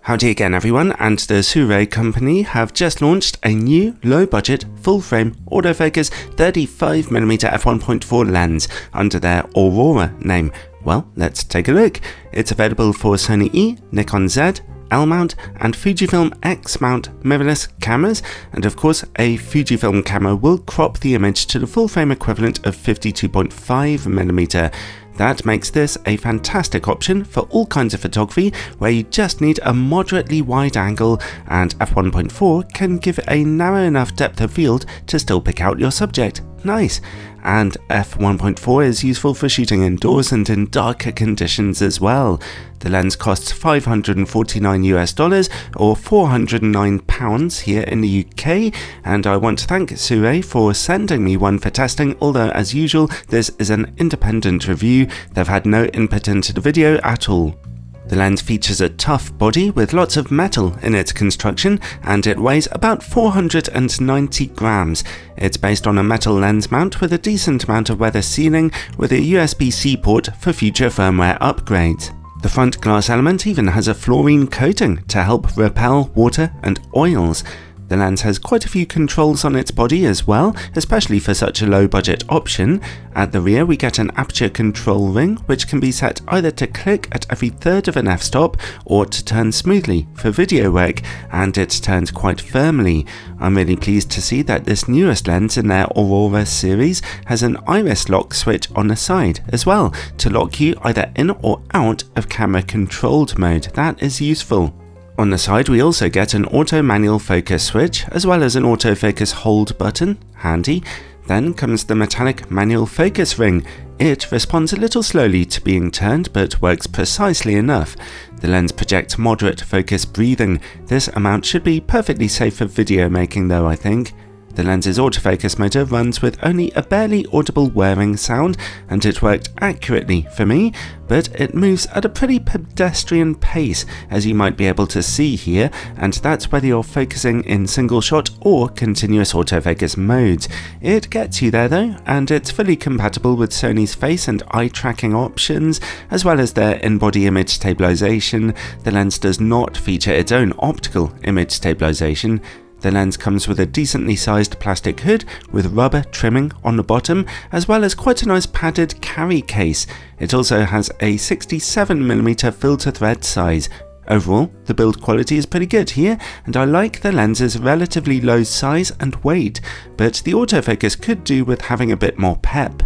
Howdy again everyone, and the Sirui company have just launched a new low-budget, full-frame autofocus 35mm f1.4 lens under their Aurora name. Well, let's take a look. It's available for Sony E, Nikon Z, L-mount and Fujifilm X-mount mirrorless cameras, and of course a Fujifilm camera will crop the image to the full-frame equivalent of 52.5mm. That makes this a fantastic option for all kinds of photography where you just need a moderately wide angle, and f1.4 can give a narrow enough depth of field to still pick out your subject. Nice! And f1.4 is useful for shooting indoors and in darker conditions as well. The lens costs $549 or £409 here in the UK, and I want to thank Sirui for sending me one for testing, although as usual this is an independent review. They've had no input into the video at all. The lens features a tough body with lots of metal in its construction, and it weighs about 490 grams. It's based on a metal lens mount with a decent amount of weather sealing with a USB-C port for future firmware upgrades. The front glass element even has a fluorine coating to help repel water and oils. The lens has quite a few controls on its body as well, especially for such a low budget option. At the rear we get an aperture control ring which can be set either to click at every third of an f-stop or to turn smoothly for video work, and it turns quite firmly. I'm really pleased to see that this newest lens in their Aurora series has an iris lock switch on the side as well to lock you either in or out of camera controlled mode. That is useful. On the side we also get an auto manual focus switch as well as an autofocus hold button, handy. Then comes the metallic manual focus ring. It responds a little slowly to being turned but works precisely enough. The lens projects moderate focus breathing. This amount should be perfectly safe for video making though, I think. The lens's autofocus motor runs with only a barely audible whirring sound, and it worked accurately for me, but it moves at a pretty pedestrian pace, as you might be able to see here, and that's whether you're focusing in single shot or continuous autofocus modes. It gets you there though, and it's fully compatible with Sony's face and eye tracking options, as well as their in-body image stabilization. The lens does not feature its own optical image stabilization. The lens comes with a decently sized plastic hood with rubber trimming on the bottom, as well as quite a nice padded carry case. It also has a 67mm filter thread size. Overall, the build quality is pretty good here, and I like the lens's relatively low size and weight, but the autofocus could do with having a bit more pep.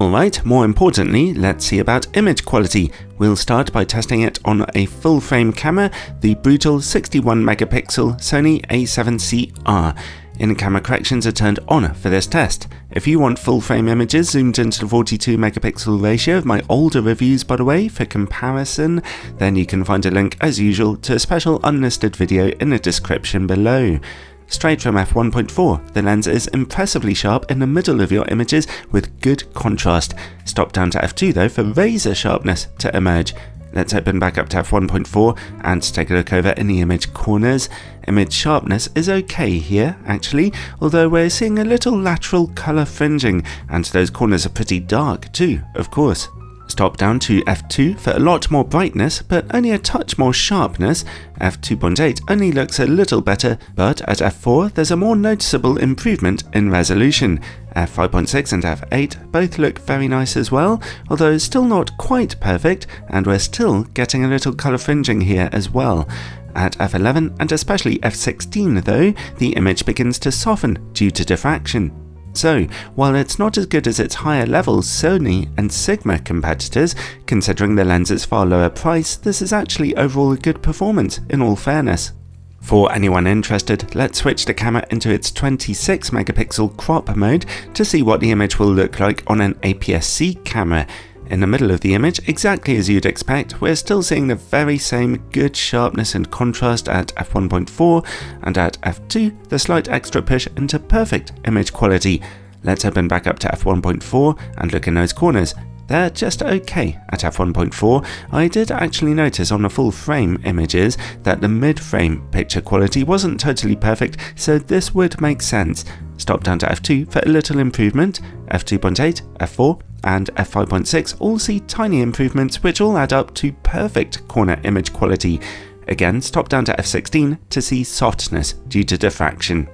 Alright, more importantly, let's see about image quality. We'll start by testing it on a full frame camera, the brutal 61MP Sony a7C-R. In-camera corrections are turned on for this test. If you want full frame images zoomed into the 42MP ratio of my older reviews by the way for comparison, then you can find a link as usual to a special unlisted video in the description below. Straight from f1.4, the lens is impressively sharp in the middle of your images with good contrast. Stop down to f2 though for razor sharpness to emerge. Let's open back up to f1.4 and take a look over in the image corners. Image sharpness is okay here actually, although we're seeing a little lateral colour fringing, and those corners are pretty dark too, of course. Stop down to f2 for a lot more brightness, but only a touch more sharpness. f2.8 only looks a little better, but at f4 there's a more noticeable improvement in resolution. f5.6 and f8 both look very nice as well, although still not quite perfect, and we're still getting a little colour fringing here as well. At f11 and especially f16 though, the image begins to soften due to diffraction. So, while it's not as good as its higher level Sony and Sigma competitors, considering the lens's far lower price, this is actually overall a good performance in all fairness. For anyone interested, let's switch the camera into its 26MP crop mode to see what the image will look like on an aps-c camera. In the middle of the image, exactly as you'd expect, we're still seeing the very same good sharpness and contrast at f1.4, and at f2 the slight extra push into perfect image quality. Let's open back up to f1.4 and look in those corners. They're just okay at f1.4. I did actually notice on the full frame images that the mid-frame picture quality wasn't totally perfect, so this would make sense. Stop down to f2 for a little improvement. f2.8, f4 and f5.6 all see tiny improvements which all add up to perfect corner image quality. Again, stop down to f16 to see softness due to diffraction.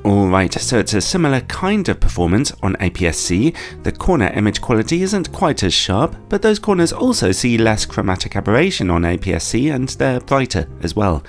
Alright, so it's a similar kind of performance on aps-c. The corner image quality isn't quite as sharp, but those corners also see less chromatic aberration on aps-c and they're brighter as well.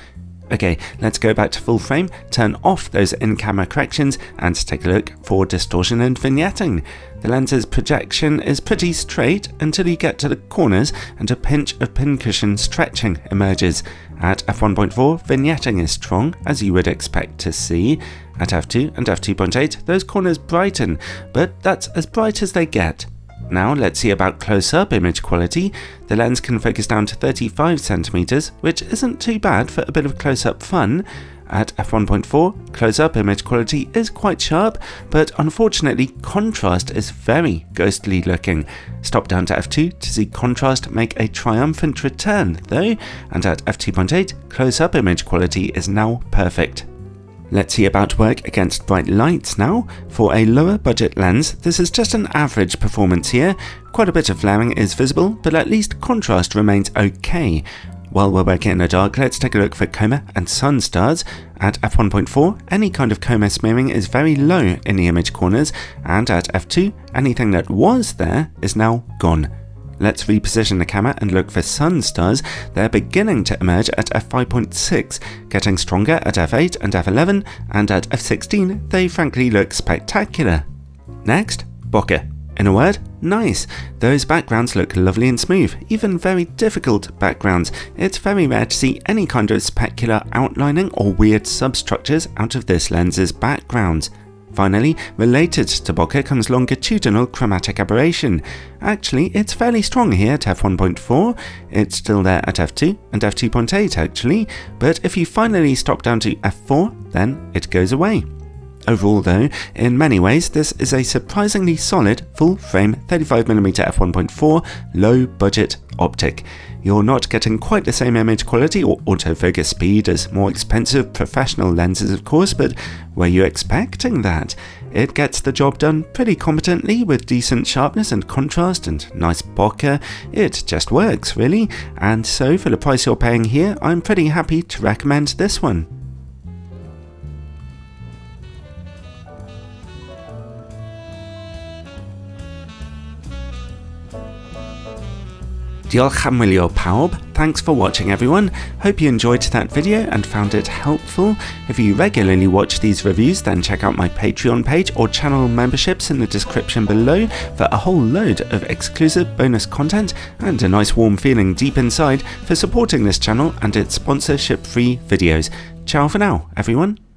Okay, let's go back to full frame, turn off those in-camera corrections and take a look for distortion and vignetting. The lens's projection is pretty straight until you get to the corners and a pinch of pincushion stretching emerges. At f1.4, vignetting is strong, as you would expect to see. At f2 and f2.8, those corners brighten, but that's as bright as they get. Now let's see about close-up image quality. The lens can focus down to 35cm, which isn't too bad for a bit of close-up fun. At f1.4, close-up image quality is quite sharp, but unfortunately contrast is very ghostly looking. Stop down to f2 to see contrast make a triumphant return though, and at f2.8, close-up image quality is now perfect. Let's see about work against bright lights now. For a lower budget lens, this is just an average performance here. Quite a bit of flaring is visible, but at least contrast remains okay. While we're working in the dark, let's take a look for coma and sun stars. At f1.4, any kind of coma smearing is very low in the image corners, and at f2, anything that was there is now gone. Let's reposition the camera and look for sun stars. They're beginning to emerge at f5.6, getting stronger at f8 and f11, and at f16 they frankly look spectacular. Next, bokeh. In a word, nice. Those backgrounds look lovely and smooth, even very difficult backgrounds. It's very rare to see any kind of specular outlining or weird substructures out of this lens's backgrounds. Finally, related to bokeh comes longitudinal chromatic aberration. Actually, it's fairly strong here at f1.4, it's still there at f2 and f2.8 actually, but if you finally stop down to f4, then it goes away. Overall though, in many ways this is a surprisingly solid full-frame 35mm f1.4 low-budget optic. You're not getting quite the same image quality or autofocus speed as more expensive professional lenses of course, but were you expecting that? It gets the job done pretty competently with decent sharpness and contrast and nice bokeh. It just works really, and so for the price you're paying here, I'm pretty happy to recommend this one. Diolch am wylio pawb. Thanks for watching everyone. Hope you enjoyed that video and found it helpful. If you regularly watch these reviews, then check out my Patreon page or channel memberships in the description below for a whole load of exclusive bonus content and a nice warm feeling deep inside for supporting this channel and its sponsorship-free videos. Ciao for now, everyone.